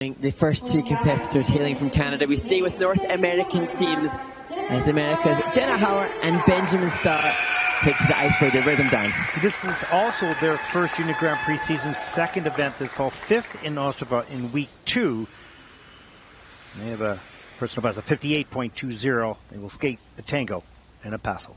The first two competitors hailing from Canada. We stay with North American teams as America's Jenna HAUER and Benjamin STARR take to the ice for the rhythm dance. This is also their first Junior Grand Prix season, second event this fall, fifth in Ostrava in week 2. They have a personal best of 58.20. They will skate a tango and a paso.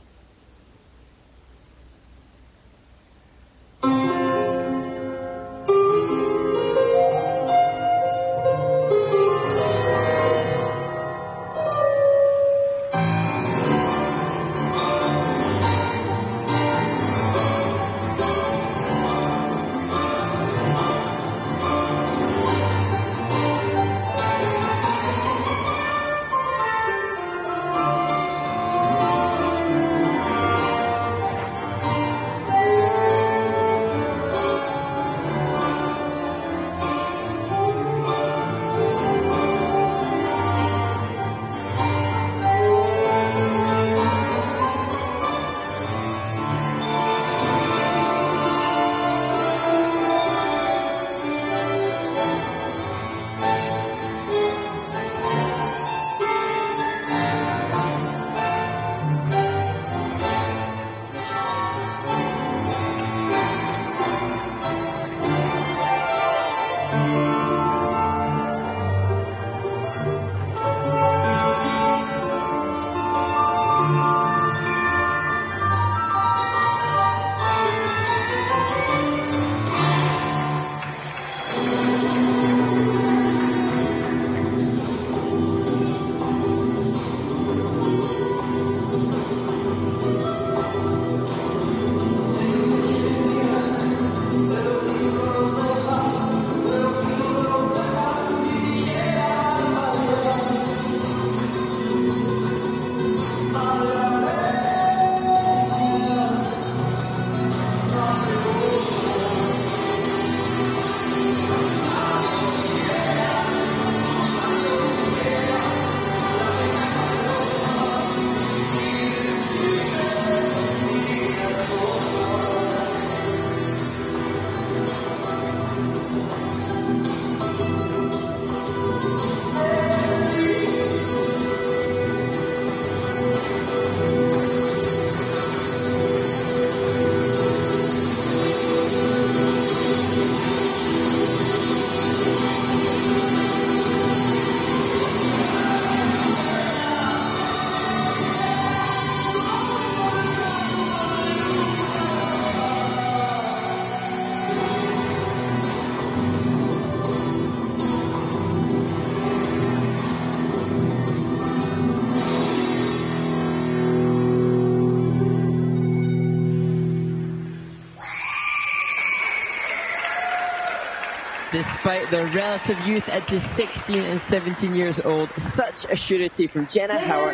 Despite their relative youth at just 16 and 17 years old, such a surety from Jenna HAUER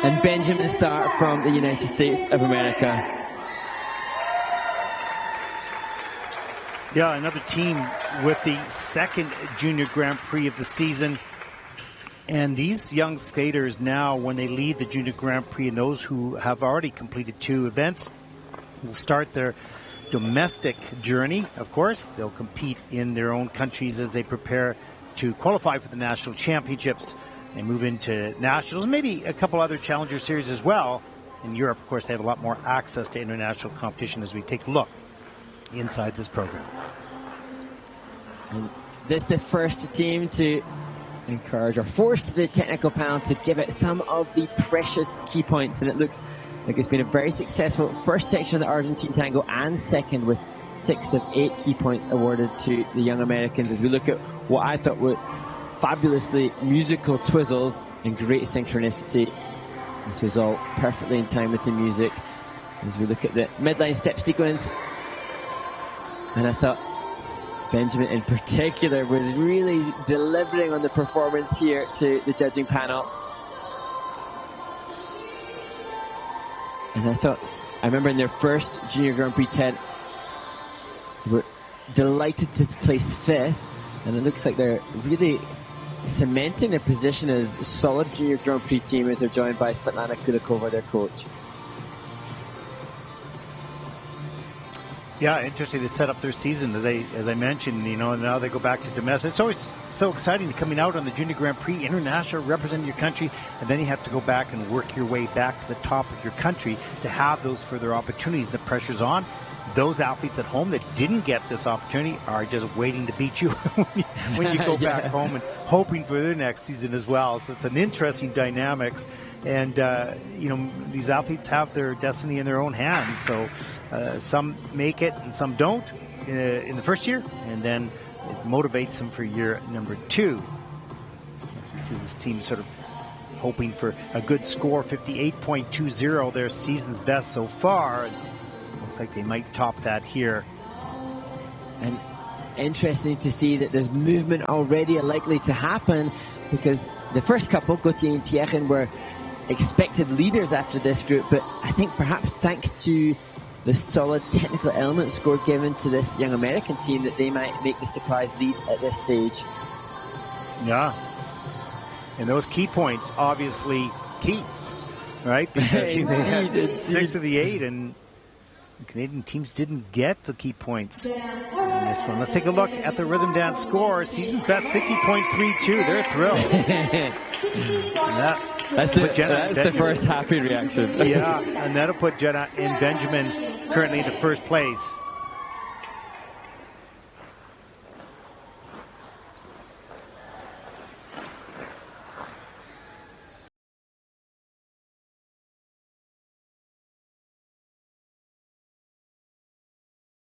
and Benjamin STARR from the United States of America. Yeah, another team with the second Junior Grand Prix of the season. And these young skaters now, when they leave the Junior Grand Prix, and those who have already completed 2 events, will start their domestic journey. Of course, they'll compete in their own countries as they prepare to qualify for the national championships. They move into nationals, maybe a couple other challenger series as well. In Europe, of course, they have a lot more access to international competition as we take a look inside this program. And this is the first team to encourage or force the technical panel to give it some of the precious key points, and it looks like it's been a very successful first section of the Argentine tango and second, with 6 of 8 key points awarded to the young Americans, as we look at what I thought were fabulously musical twizzles and great synchronicity. This was all perfectly in time with the music as we look at the midline step sequence. And I thought Benjamin in particular was really delivering on the performance here to the judging panel. And I remember in their first Junior Grand Prix 10, they were delighted to place 5th, and it looks like they're really cementing their position as a solid Junior Grand Prix team as they're joined by Svetlana Kulikova, their coach. Yeah, interesting to set up their season, as I mentioned, you know, and now they go back to domestic. It's always so exciting coming out on the Junior Grand Prix, international, representing your country, and then you have to go back and work your way back to the top of your country to have those further opportunities. The pressure's on. Those athletes at home that didn't get this opportunity are just waiting to beat you when you go back home and hoping for their next season as well. So it's an interesting dynamics. And, you know, these athletes have their destiny in their own hands. So some make it and some don't in the first year. And then it motivates them for year number 2. As we see this team sort of hoping for a good score, 58.20, their season's best so far. Looks like they might top that here. And interesting to see that there's movement already likely to happen, because the first couple, Gauthier and Thierry, were expected leaders after this group, but I think perhaps thanks to the solid technical element score given to this young American team that they might make the surprise lead at this stage. Yeah. And those key points, obviously key, right? Because they had 6 of the 8, and the Canadian teams didn't get the key points in this one. Let's take a look at the rhythm dance score. Season's best, 60.32. They're thrilled. That's the first happy reaction. Yeah, and that'll put Jenna and Benjamin currently in the first place.